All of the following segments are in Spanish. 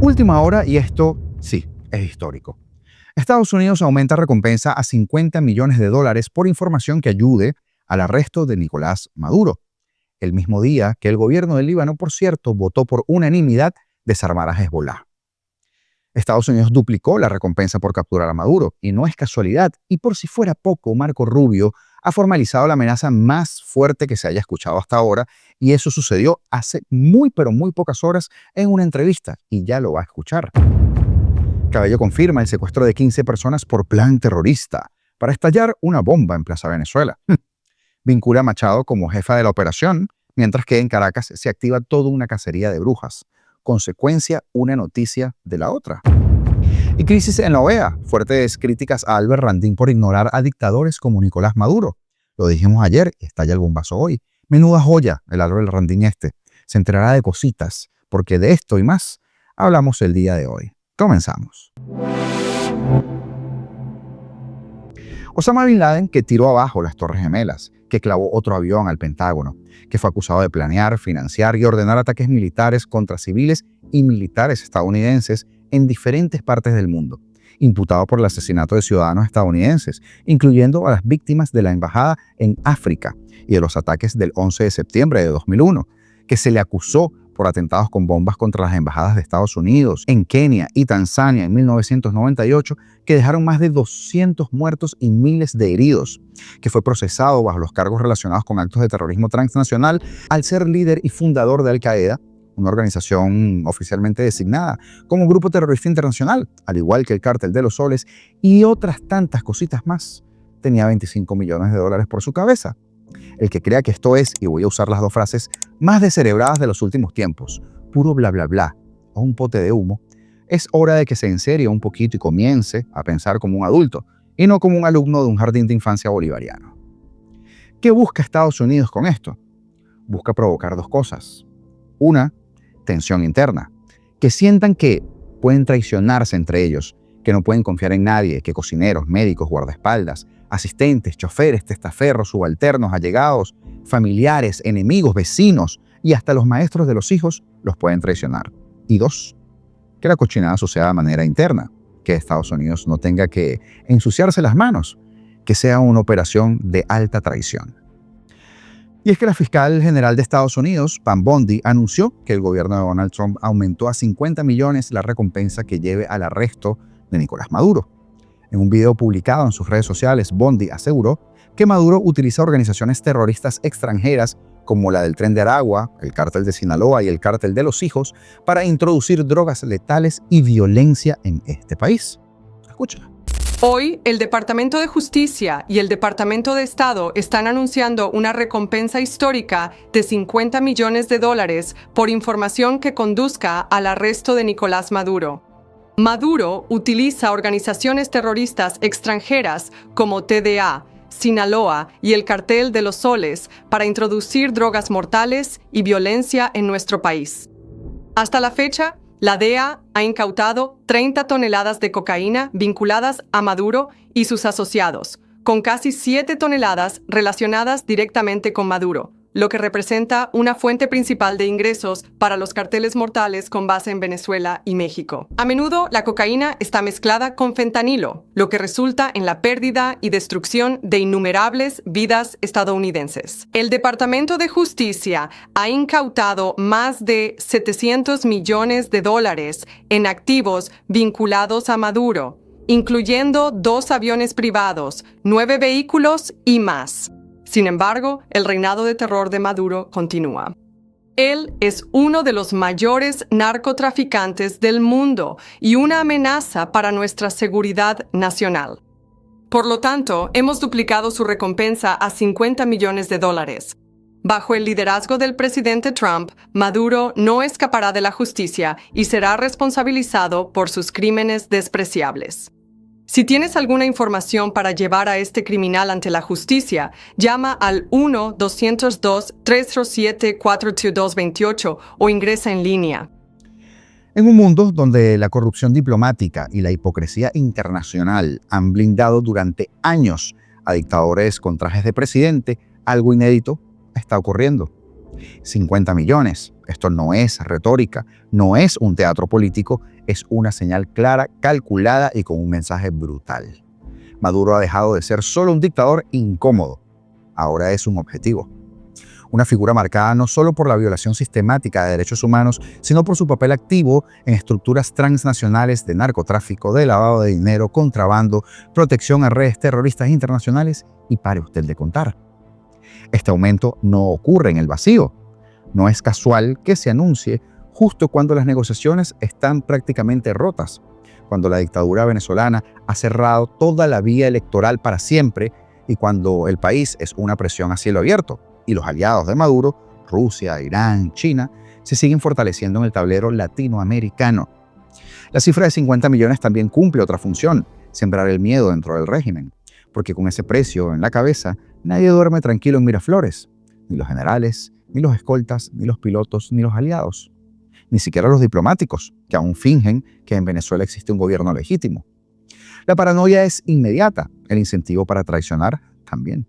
Última hora, y esto sí, es histórico. Estados Unidos aumenta recompensa a $50 millones por información que ayude al arresto de Nicolás Maduro. El mismo día que el gobierno del Líbano, por cierto, votó por unanimidad desarmar a Hezbollah. Estados Unidos duplicó la recompensa por capturar a Maduro, y no es casualidad, y por si fuera poco, Marco Rubio ha formalizado la amenaza más fuerte que se haya escuchado hasta ahora, y eso sucedió hace muy pocas horas en una entrevista, y ya lo va a escuchar. Cabello confirma el secuestro de 15 personas por plan terrorista para estallar una bomba en Plaza Venezuela. Vincula a Machado como jefa de la operación, mientras que en Caracas se activa toda una cacería de brujas. Consecuencia, una noticia de la otra. Y crisis en la OEA. Fuertes críticas a Albert Randín por ignorar a dictadores como Nicolás Maduro. Lo dijimos ayer y estalla el bombazo hoy. Menuda joya el Albert Randín este. Se enterará de cositas, porque de esto y más hablamos el día de hoy. Comenzamos. Osama Bin Laden, que tiró abajo las Torres Gemelas, que clavó otro avión al Pentágono, que fue acusado de planear, financiar y ordenar ataques militares contra civiles y militares estadounidenses en diferentes partes del mundo, imputado por el asesinato de ciudadanos estadounidenses, incluyendo a las víctimas de la embajada en África y de los ataques del 11 de septiembre de 2001, que se le acusó por atentados con bombas contra las embajadas de Estados Unidos en Kenia y Tanzania en 1998, que dejaron más de 200 muertos y miles de heridos, que fue procesado bajo los cargos relacionados con actos de terrorismo transnacional al ser líder y fundador de Al-Qaeda, una organización oficialmente designada como grupo terrorista internacional, al igual que el Cártel de los Soles y otras tantas cositas más. Tenía $25 millones por su cabeza. El que crea que esto es, y voy a usar las dos frases más descerebradas de los últimos tiempos, puro bla bla bla o un pote de humo, es hora de que se enserie un poquito y comience a pensar como un adulto y no como un alumno de un jardín de infancia bolivariano. ¿Qué busca Estados Unidos con esto? Busca provocar dos cosas. Una, tensión interna. Que sientan que pueden traicionarse entre ellos, que no pueden confiar en nadie, que cocineros, médicos, guardaespaldas, asistentes, choferes, testaferros, subalternos, allegados, familiares, enemigos, vecinos y hasta los maestros de los hijos los pueden traicionar. Y dos, que la cochinada suceda de manera interna, que Estados Unidos no tenga que ensuciarse las manos, que sea una operación de alta traición. Y es que la fiscal general de Estados Unidos, Pam Bondi, anunció que el gobierno de Donald Trump aumentó a 50 millones la recompensa que lleve al arresto de Nicolás Maduro. En un video publicado en sus redes sociales, Bondi aseguró que Maduro utiliza organizaciones terroristas extranjeras como la del Tren de Aragua, el Cártel de Sinaloa y el Cártel de los Hijos para introducir drogas letales y violencia en este país. Escúchala. Hoy, el Departamento de Justicia y el Departamento de Estado están anunciando una recompensa histórica de $50 millones por información que conduzca al arresto de Nicolás Maduro. Maduro utiliza organizaciones terroristas extranjeras como TDA, Sinaloa y el Cartel de los Soles para introducir drogas mortales y violencia en nuestro país. Hasta la fecha, la DEA ha incautado 30 toneladas de cocaína vinculadas a Maduro y sus asociados, con casi 7 toneladas relacionadas directamente con Maduro, lo que representa una fuente principal de ingresos para los carteles mortales con base en Venezuela y México. A menudo, la cocaína está mezclada con fentanilo, lo que resulta en la pérdida y destrucción de innumerables vidas estadounidenses. El Departamento de Justicia ha incautado más de $700 millones en activos vinculados a Maduro, incluyendo 2 aviones privados, 9 vehículos y más. Sin embargo, el reinado de terror de Maduro continúa. Él es uno de los mayores narcotraficantes del mundo y una amenaza para nuestra seguridad nacional. Por lo tanto, hemos duplicado su recompensa a $50 millones. Bajo el liderazgo del presidente Trump, Maduro no escapará de la justicia y será responsabilizado por sus crímenes despreciables. Si tienes alguna información para llevar a este criminal ante la justicia, llama al 1-202-307-42228 o ingresa en línea. En un mundo donde la corrupción diplomática y la hipocresía internacional han blindado durante años a dictadores con trajes de presidente, algo inédito está ocurriendo. 50 millones. Esto no es retórica, no es un teatro político, es una señal clara, calculada y con un mensaje brutal. Maduro ha dejado de ser solo un dictador incómodo. Ahora es un objetivo. Una figura marcada no solo por la violación sistemática de derechos humanos, sino por su papel activo en estructuras transnacionales de narcotráfico, de lavado de dinero, contrabando, protección a redes terroristas internacionales y pare usted de contar. Este aumento no ocurre en el vacío. No es casual que se anuncie justo cuando las negociaciones están prácticamente rotas, cuando la dictadura venezolana ha cerrado toda la vía electoral para siempre y cuando el país es una presión a cielo abierto y los aliados de Maduro, Rusia, Irán, China, se siguen fortaleciendo en el tablero latinoamericano. La cifra de 50 millones también cumple otra función, sembrar el miedo dentro del régimen, porque con ese precio en la cabeza, nadie duerme tranquilo en Miraflores, ni los generales, ni los escoltas, ni los pilotos, ni los aliados, ni siquiera los diplomáticos, que aún fingen que en Venezuela existe un gobierno legítimo. La paranoia es inmediata, el incentivo para traicionar también.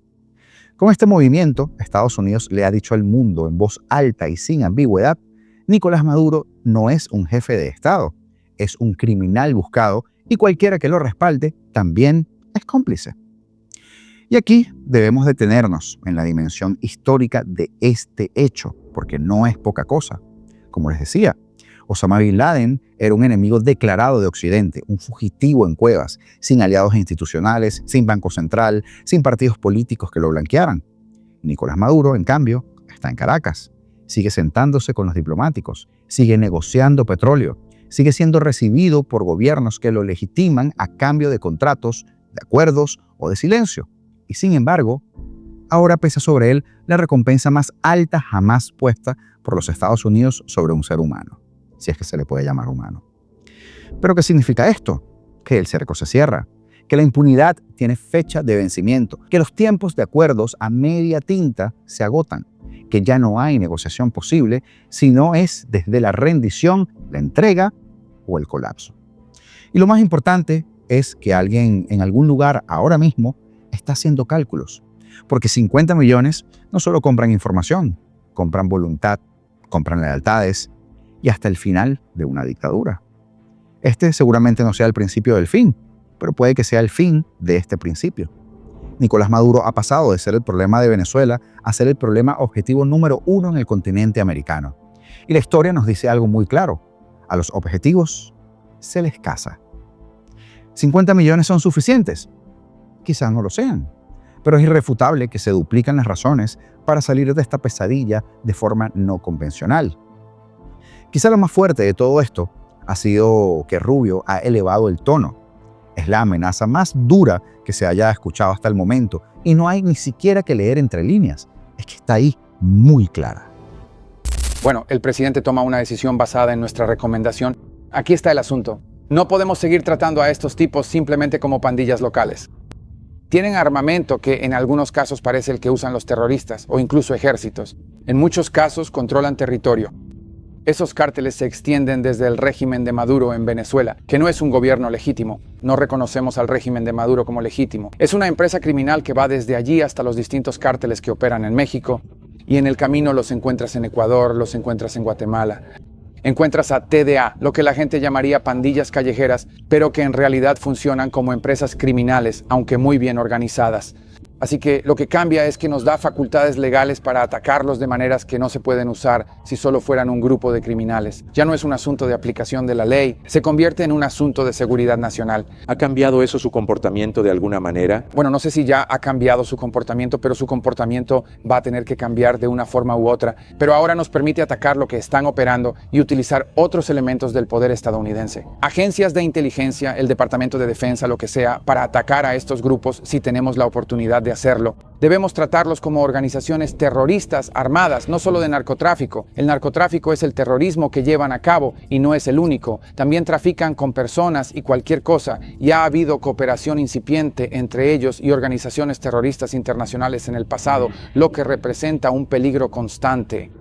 Con este movimiento, Estados Unidos le ha dicho al mundo en voz alta y sin ambigüedad: Nicolás Maduro no es un jefe de Estado, es un criminal buscado y cualquiera que lo respalde también es cómplice. Y aquí debemos detenernos en la dimensión histórica de este hecho, porque no es poca cosa. Como les decía, Osama Bin Laden era un enemigo declarado de Occidente, un fugitivo en cuevas, sin aliados institucionales, sin banco central, sin partidos políticos que lo blanquearan. Nicolás Maduro, en cambio, está en Caracas, sigue sentándose con los diplomáticos, sigue negociando petróleo, sigue siendo recibido por gobiernos que lo legitiman a cambio de contratos, de acuerdos o de silencio. Y sin embargo, ahora pesa sobre él la recompensa más alta jamás puesta por los Estados Unidos sobre un ser humano, si es que se le puede llamar humano. ¿Pero qué significa esto? Que el cerco se cierra, que la impunidad tiene fecha de vencimiento, que los tiempos de acuerdos a media tinta se agotan, que ya no hay negociación posible, sino es desde la rendición, la entrega o el colapso. Y lo más importante es que alguien en algún lugar ahora mismo está haciendo cálculos, porque 50 millones no solo compran información, compran voluntad, compran lealtades y hasta el final de una dictadura. Este seguramente no sea el principio del fin, pero puede que sea el fin de este principio. Nicolás Maduro ha pasado de ser el problema de Venezuela a ser el problema objetivo número 1 en el continente americano. Y la historia nos dice algo muy claro: a los objetivos se les caza. ¿50 millones son suficientes? Quizás no lo sean, pero es irrefutable que se duplican las razones para salir de esta pesadilla de forma no convencional. Quizá lo más fuerte de todo esto ha sido que Rubio ha elevado el tono. Es la amenaza más dura que se haya escuchado hasta el momento y no hay ni siquiera que leer entre líneas. Es que está ahí muy clara. Bueno, el presidente toma una decisión basada en nuestra recomendación. Aquí está el asunto. No podemos seguir tratando a estos tipos simplemente como pandillas locales. Tienen armamento que en algunos casos parece el que usan los terroristas o incluso ejércitos. En muchos casos controlan territorio. Esos cárteles se extienden desde el régimen de Maduro en Venezuela, que no es un gobierno legítimo. No reconocemos al régimen de Maduro como legítimo. Es una empresa criminal que va desde allí hasta los distintos cárteles que operan en México, y en el camino los encuentras en Ecuador, los encuentras en Guatemala. Encuentras a TDA, lo que la gente llamaría pandillas callejeras, pero que en realidad funcionan como empresas criminales, aunque muy bien organizadas. Así que lo que cambia es que nos da facultades legales para atacarlos de maneras que no se pueden usar si solo fueran un grupo de criminales. Ya no es un asunto de aplicación de la ley, se convierte en un asunto de seguridad nacional. ¿Ha cambiado eso su comportamiento de alguna manera? Bueno, no sé si ya ha cambiado su comportamiento, pero su comportamiento va a tener que cambiar de una forma u otra. Pero ahora nos permite atacar lo que están operando y utilizar otros elementos del poder estadounidense. Agencias de inteligencia, el Departamento de Defensa, lo que sea, para atacar a estos grupos si tenemos la oportunidad de hacerlo. Debemos tratarlos como organizaciones terroristas armadas, no solo de narcotráfico. El narcotráfico es el terrorismo que llevan a cabo y no es el único. También trafican con personas y cualquier cosa. Y ha habido cooperación incipiente entre ellos y organizaciones terroristas internacionales en el pasado, lo que representa un peligro constante.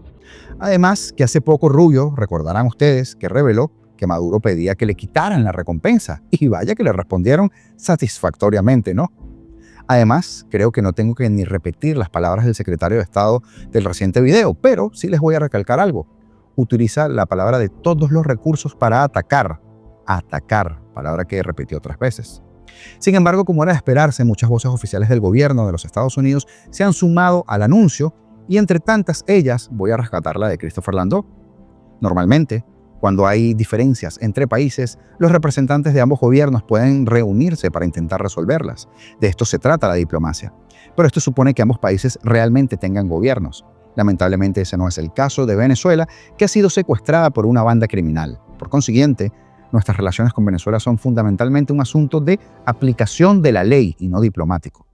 Además, que hace poco Rubio, recordarán ustedes, que reveló que Maduro pedía que le quitaran la recompensa. Y vaya que le respondieron satisfactoriamente, ¿no? Además, creo que no tengo que ni repetir las palabras del secretario de Estado del reciente video, pero sí les voy a recalcar algo. Utiliza la palabra de todos los recursos para atacar. Atacar, palabra que repitió otras veces. Sin embargo, como era de esperarse, muchas voces oficiales del gobierno de los Estados Unidos se han sumado al anuncio y entre tantas ellas voy a rescatar la de Christopher Landau. Normalmente, cuando hay diferencias entre países, los representantes de ambos gobiernos pueden reunirse para intentar resolverlas. De esto se trata la diplomacia. Pero esto supone que ambos países realmente tengan gobiernos. Lamentablemente ese no es el caso de Venezuela, que ha sido secuestrada por una banda criminal. Por consiguiente, nuestras relaciones con Venezuela son fundamentalmente un asunto de aplicación de la ley y no diplomático.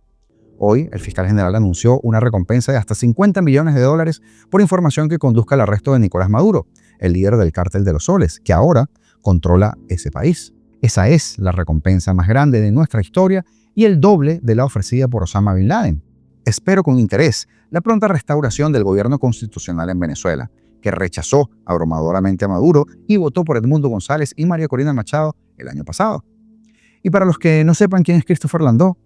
Hoy, el fiscal general anunció una recompensa de hasta $50 millones por información que conduzca al arresto de Nicolás Maduro, el líder del Cártel de los Soles, que ahora controla ese país. Esa es la recompensa más grande de nuestra historia y el doble de la ofrecida por Osama Bin Laden. Espero con interés la pronta restauración del gobierno constitucional en Venezuela, que rechazó abrumadoramente a Maduro y votó por Edmundo González y María Corina Machado el año pasado. Y para los que no sepan quién es Christopher Landau,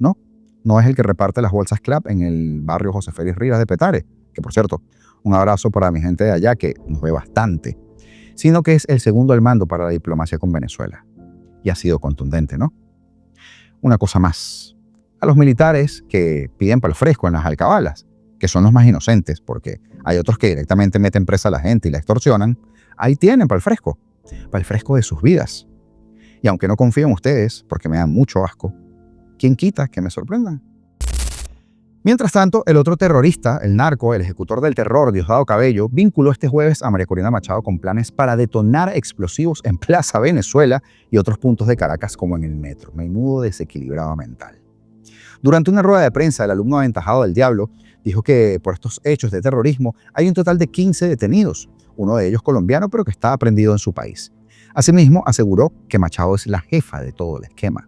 no es el que reparte las bolsas Clap en el barrio José Félix Rivas de Petare, que por cierto, un abrazo para mi gente de allá que nos ve bastante, sino que es el segundo al mando para la diplomacia con Venezuela. Y ha sido contundente, ¿no? Una cosa más. A los militares que piden pal fresco en las alcabalas, que son los más inocentes, porque hay otros que directamente meten presa a la gente y la extorsionan, ahí tienen pal fresco de sus vidas. Y aunque no confío en ustedes, porque me dan mucho asco, ¿quién quita que me sorprendan? Mientras tanto, el otro terrorista, el narco, el ejecutor del terror, Diosdado Cabello, vinculó este jueves a María Corina Machado con planes para detonar explosivos en Plaza Venezuela y otros puntos de Caracas como en el metro. Menudo desequilibrado mental. Durante una rueda de prensa, el alumno aventajado del Diablo dijo que por estos hechos de terrorismo hay un total de 15 detenidos, uno de ellos colombiano, pero que está aprendido en su país. Asimismo, aseguró que Machado es la jefa de todo el esquema.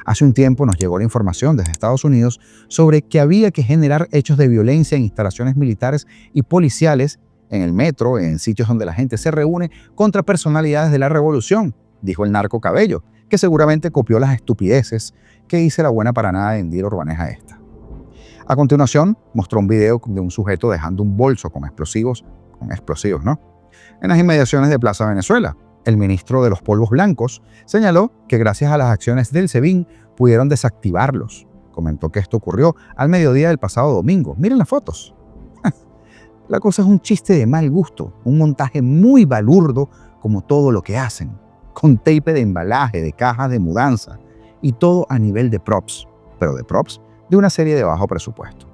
Hace un tiempo nos llegó la información desde Estados Unidos sobre que había que generar hechos de violencia en instalaciones militares y policiales en el metro, en sitios donde la gente se reúne contra personalidades de la revolución, dijo el narco Cabello, que seguramente copió las estupideces que dice la buena para nada de Indira Urbaneja esta. A continuación, mostró un video de un sujeto dejando un bolso con explosivos, en las inmediaciones de Plaza Venezuela. El ministro de los Polvos Blancos señaló que gracias a las acciones del SEBIN pudieron desactivarlos. Comentó que esto ocurrió al mediodía del pasado domingo. Miren las fotos. La cosa es un chiste de mal gusto, un montaje muy balurdo como todo lo que hacen, con tape de embalaje, de cajas de mudanza y todo a nivel de props, pero de props de una serie de bajo presupuesto.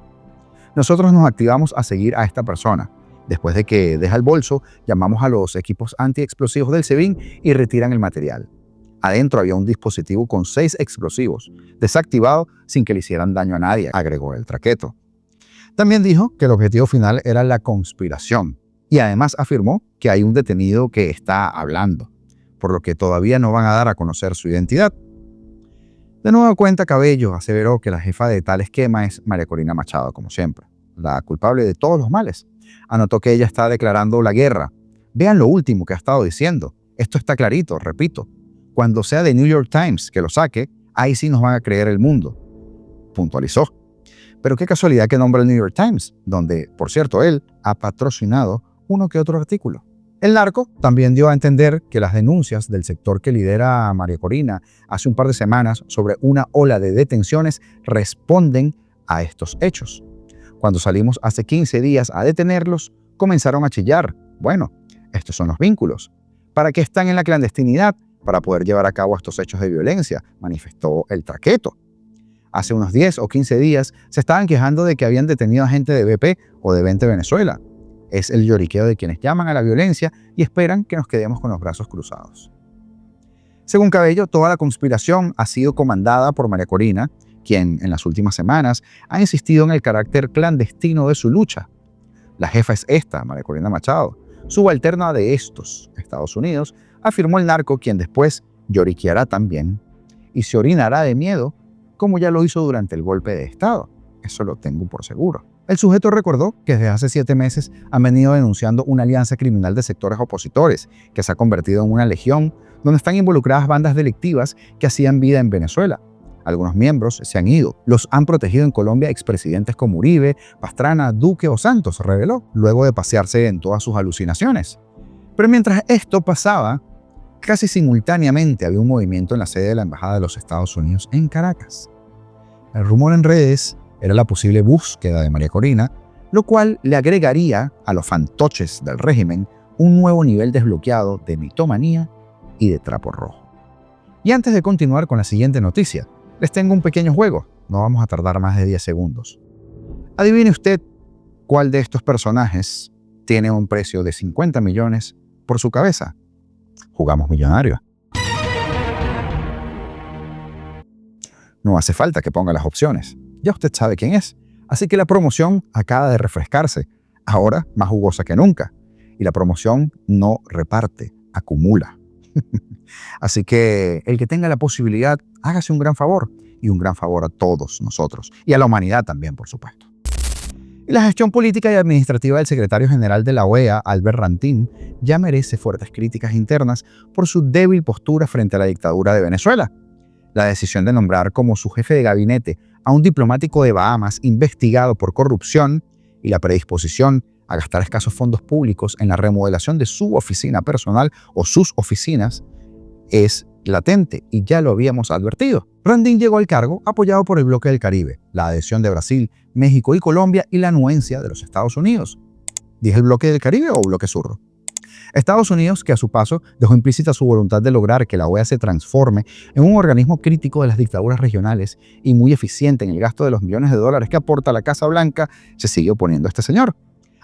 Nosotros nos activamos a seguir a esta persona. Después de que deja el bolso, llamamos a los equipos antiexplosivos del SEBIN y retiran el material. Adentro había un dispositivo con 6 explosivos, desactivado sin que le hicieran daño a nadie, agregó el traqueto. También dijo que el objetivo final era la conspiración y además afirmó que hay un detenido que está hablando, por lo que todavía no van a dar a conocer su identidad. De nueva cuenta, Cabello aseveró que la jefa de tal esquema es María Corina Machado, como siempre, la culpable de todos los males. Anotó que ella está declarando la guerra. Vean lo último que ha estado diciendo. Esto está clarito, repito. Cuando sea The New York Times que lo saque, ahí sí nos van a creer el mundo. Puntualizó. Pero qué casualidad que nombra el New York Times, donde, por cierto, él ha patrocinado uno que otro artículo. El narco también dio a entender que las denuncias del sector que lidera a María Corina hace un par de semanas sobre una ola de detenciones responden a estos hechos. Cuando salimos hace 15 días a detenerlos, comenzaron a chillar. Bueno, estos son los vínculos. ¿Para qué están en la clandestinidad? Para poder llevar a cabo estos hechos de violencia, manifestó el traqueto. Hace unos 10 o 15 días se estaban quejando de que habían detenido a gente de BP o de 20 Venezuela. Es el lloriqueo de quienes llaman a la violencia y esperan que nos quedemos con los brazos cruzados. Según Cabello, toda la conspiración ha sido comandada por María Corina, quien en las últimas semanas ha insistido en el carácter clandestino de su lucha. La jefa es esta, María Corina Machado, subalterna de estos, Estados Unidos, afirmó el narco, quien después lloriqueará también y se orinará de miedo, como ya lo hizo durante el golpe de Estado. Eso lo tengo por seguro. El sujeto recordó que desde hace 7 meses han venido denunciando una alianza criminal de sectores opositores que se ha convertido en una legión donde están involucradas bandas delictivas que hacían vida en Venezuela. Algunos miembros se han ido. Los han protegido en Colombia expresidentes como Uribe, Pastrana, Duque o Santos, reveló, luego de pasearse en todas sus alucinaciones. Pero mientras esto pasaba, casi simultáneamente había un movimiento en la sede de la Embajada de los Estados Unidos en Caracas. El rumor en redes era la posible búsqueda de María Corina, lo cual le agregaría a los fantoches del régimen un nuevo nivel desbloqueado de mitomanía y de trapo rojo. Y antes de continuar con la siguiente noticia, les tengo un pequeño juego. No vamos a tardar más de 10 segundos. Adivine usted cuál de estos personajes tiene un precio de 50 millones por su cabeza. Jugamos millonario. No hace falta que ponga las opciones. Ya usted sabe quién es. Así que la promoción acaba de refrescarse, ahora más jugosa que nunca. Y la promoción no reparte, acumula. Así que el que tenga la posibilidad, hágase un gran favor, y un gran favor a todos nosotros, y a la humanidad también, por supuesto. Y la gestión política y administrativa del secretario general de la OEA, Albert Rantin, ya merece fuertes críticas internas por su débil postura frente a la dictadura de Venezuela. La decisión de nombrar como su jefe de gabinete a un diplomático de Bahamas investigado por corrupción y la predisposición a gastar escasos fondos públicos en la remodelación de su oficina personal o sus oficinas es latente y ya lo habíamos advertido. Rantin llegó al cargo apoyado por el bloque del Caribe, la adhesión de Brasil, México y Colombia y la anuencia de los Estados Unidos. ¿Dije el bloque del Caribe o bloque surro? Estados Unidos, que a su paso dejó implícita su voluntad de lograr que la OEA se transforme en un organismo crítico de las dictaduras regionales y muy eficiente en el gasto de los millones de dólares que aporta la Casa Blanca, se sigue oponiendo a este señor.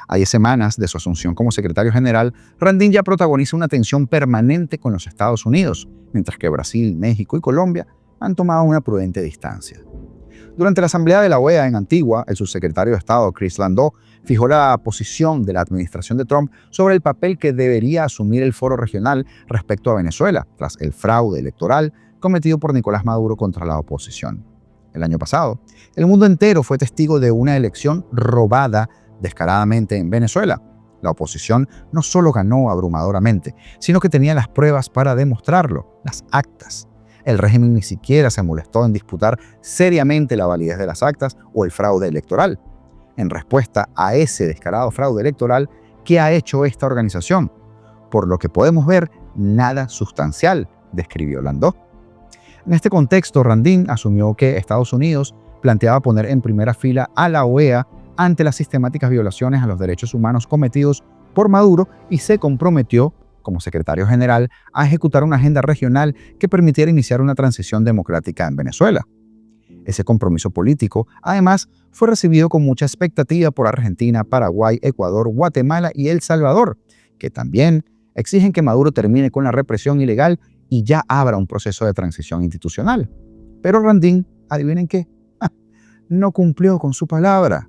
A 10 semanas de su asunción como secretario general, Rantin ya protagoniza una tensión permanente con los Estados Unidos, mientras que Brasil, México y Colombia han tomado una prudente distancia. Durante la asamblea de la OEA en Antigua, el subsecretario de Estado, Chris Landau, fijó la posición de la administración de Trump sobre el papel que debería asumir el foro regional respecto a Venezuela, tras el fraude electoral cometido por Nicolás Maduro contra la oposición. El año pasado, el mundo entero fue testigo de una elección robada descaradamente en Venezuela. La oposición no solo ganó abrumadoramente, sino que tenía las pruebas para demostrarlo, las actas. El régimen ni siquiera se molestó en disputar seriamente la validez de las actas o el fraude electoral. En respuesta a ese descarado fraude electoral, ¿qué ha hecho esta organización? Por lo que podemos ver, nada sustancial, describió Landau. En este contexto, Rantin asumió que Estados Unidos planteaba poner en primera fila a la OEA ante las sistemáticas violaciones a los derechos humanos cometidos por Maduro y se comprometió, como secretario general, a ejecutar una agenda regional que permitiera iniciar una transición democrática en Venezuela. Ese compromiso político, además, fue recibido con mucha expectativa por Argentina, Paraguay, Ecuador, Guatemala y El Salvador, que también exigen que Maduro termine con la represión ilegal y ya abra un proceso de transición institucional. Pero Rantin, adivinen qué, no cumplió con su palabra.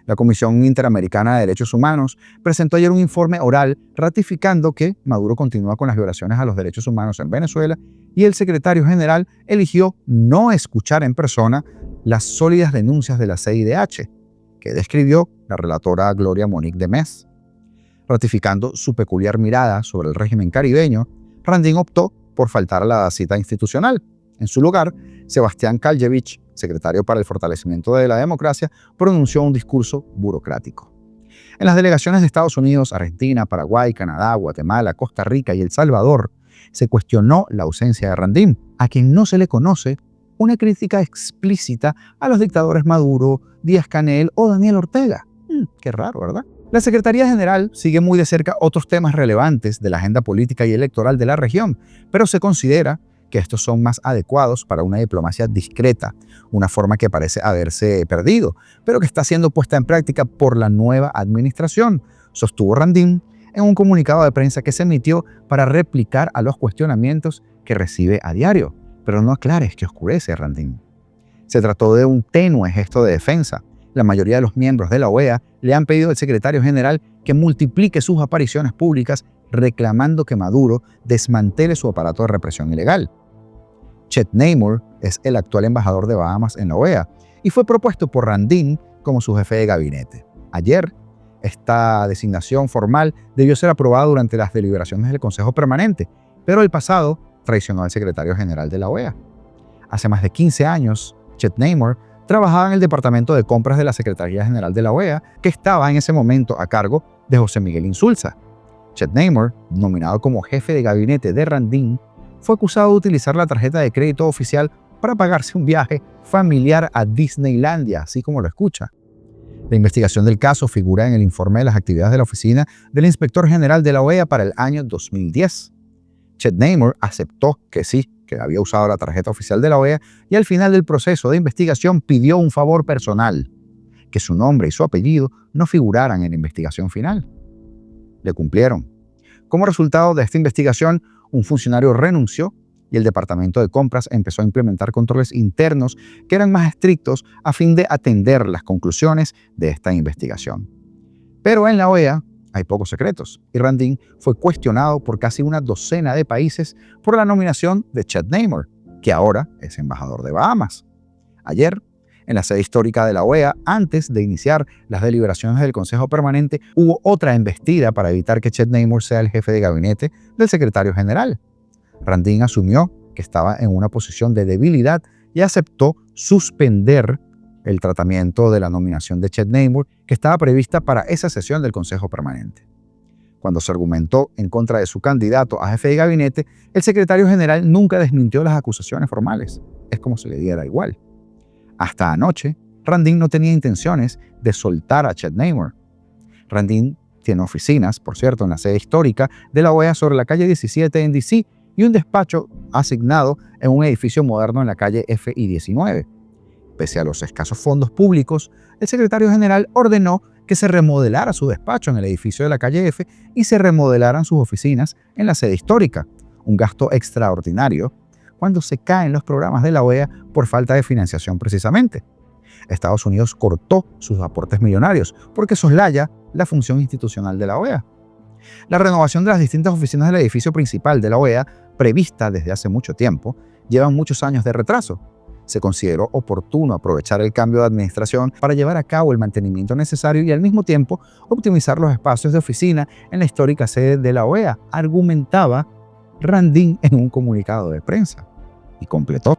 La Comisión Interamericana de Derechos Humanos presentó ayer un informe oral ratificando que Maduro continúa con las violaciones a los derechos humanos en Venezuela y el secretario general eligió no escuchar en persona las sólidas denuncias de la CIDH, que describió la relatora Gloria Monique de Metz. Ratificando su peculiar mirada sobre el régimen caribeño, Rantin optó por faltar a la cita institucional. En su lugar, Sebastián Kaljevich, secretario para el fortalecimiento de la democracia, pronunció un discurso burocrático. En las delegaciones de Estados Unidos, Argentina, Paraguay, Canadá, Guatemala, Costa Rica y El Salvador, se cuestionó la ausencia de Rantin, a quien no se le conoce una crítica explícita a los dictadores Maduro, Díaz-Canel o Daniel Ortega. Qué raro, ¿verdad? La Secretaría General sigue muy de cerca otros temas relevantes de la agenda política y electoral de la región, pero se considera que estos son más adecuados para una diplomacia discreta, una forma que parece haberse perdido, pero que está siendo puesta en práctica por la nueva administración, sostuvo Rantin en un comunicado de prensa que se emitió para replicar a los cuestionamientos que recibe a diario. Pero no aclares que oscurece, Rantin. Se trató de un tenue gesto de defensa. La mayoría de los miembros de la OEA le han pedido al secretario general que multiplique sus apariciones públicas reclamando que Maduro desmantele su aparato de represión ilegal. Chet Namor es el actual embajador de Bahamas en la OEA y fue propuesto por Rantin como su jefe de gabinete. Ayer, esta designación formal debió ser aprobada durante las deliberaciones del Consejo Permanente, pero el pasado traicionó al secretario general de la OEA. Hace más de 15 años, Chet Namor trabajaba en el Departamento de Compras de la Secretaría General de la OEA, que estaba en ese momento a cargo de José Miguel Insulza. Chet Namor, nominado como jefe de gabinete de Randin, fue acusado de utilizar la tarjeta de crédito oficial para pagarse un viaje familiar a Disneylandia, así como lo escucha. La investigación del caso figura en el informe de las actividades de la oficina del Inspector General de la OEA para el año 2010. Chet Namor aceptó que sí, que había usado la tarjeta oficial de la OEA y al final del proceso de investigación pidió un favor personal, que su nombre y su apellido no figuraran en la investigación final. Le cumplieron. Como resultado de esta investigación, un funcionario renunció y el Departamento de Compras empezó a implementar controles internos que eran más estrictos a fin de atender las conclusiones de esta investigación. Pero en la OEA hay pocos secretos y Randin fue cuestionado por casi una docena de países por la nominación de Chet Namor, que ahora es embajador de Bahamas. Ayer, en la sede histórica de la OEA, antes de iniciar las deliberaciones del Consejo Permanente, hubo otra embestida para evitar que Chet Namor sea el jefe de gabinete del secretario general. Randin asumió que estaba en una posición de debilidad y aceptó suspender el tratamiento de la nominación de Chet Namor que estaba prevista para esa sesión del Consejo Permanente. Cuando se argumentó en contra de su candidato a jefe de gabinete, el secretario general nunca desmintió las acusaciones formales. Es como si le diera igual. Hasta anoche, Randin no tenía intenciones de soltar a Chet Namor. Randin tiene oficinas, por cierto, en la sede histórica de la OEA sobre la calle 17 en DC y un despacho asignado en un edificio moderno en la calle FI 19. Pese a los escasos fondos públicos, el secretario general ordenó que se remodelara su despacho en el edificio de la calle F y se remodelaran sus oficinas en la sede histórica, un gasto extraordinario cuando se caen los programas de la OEA por falta de financiación precisamente. Estados Unidos cortó sus aportes millonarios porque soslaya la función institucional de la OEA. La renovación de las distintas oficinas del edificio principal de la OEA, prevista desde hace mucho tiempo, llevan muchos años de retraso. Se consideró oportuno aprovechar el cambio de administración para llevar a cabo el mantenimiento necesario y al mismo tiempo optimizar los espacios de oficina en la histórica sede de la OEA, argumentaba Randin en un comunicado de prensa. Y completó.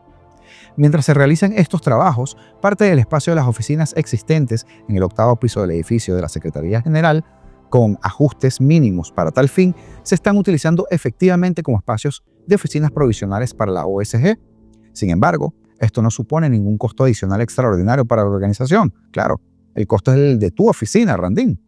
Mientras se realizan estos trabajos, parte del espacio de las oficinas existentes en el 8º piso del edificio de la Secretaría General, con ajustes mínimos para tal fin, se están utilizando efectivamente como espacios de oficinas provisionales para la OSG. Sin embargo, esto no supone ningún costo adicional extraordinario para la organización. Claro, el costo es el de tu oficina, Randin.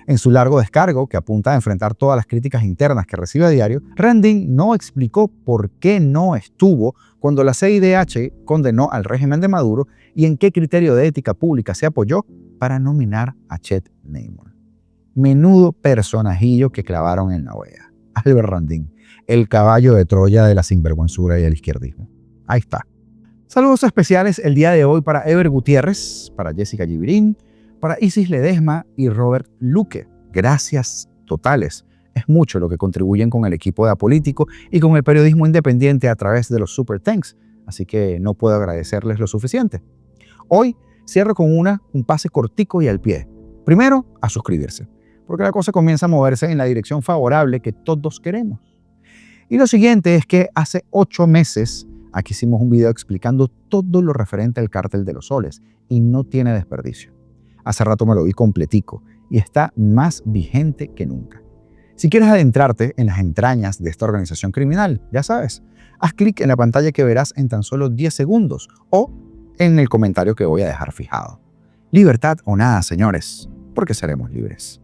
En su largo descargo, que apunta a enfrentar todas las críticas internas que recibe a diario, Randin no explicó por qué no estuvo cuando la CIDH condenó al régimen de Maduro y en qué criterio de ética pública se apoyó para nominar a Chet Namor. Menudo personajillo que clavaron en la OEA. Albert Randin, el caballo de Troya de la sinvergüenzura y el izquierdismo. Ahí está. Saludos especiales el día de hoy para Ever Gutiérrez, para Jessica Givirín, para Isis Ledesma y Robert Luque. Gracias totales. Es mucho lo que contribuyen con el equipo de Apolítico y con el periodismo independiente a través de los Super Thanks, así que no puedo agradecerles lo suficiente. Hoy cierro con un pase cortico y al pie. Primero, a suscribirse, porque la cosa comienza a moverse en la dirección favorable que todos queremos. Y lo siguiente es que hace 8 meses aquí hicimos un video explicando todo lo referente al cártel de los soles y no tiene desperdicio. Hace rato me lo vi completico y está más vigente que nunca. Si quieres adentrarte en las entrañas de esta organización criminal, ya sabes, haz clic en la pantalla que verás en tan solo 10 segundos o en el comentario que voy a dejar fijado. Libertad o nada, señores, porque seremos libres.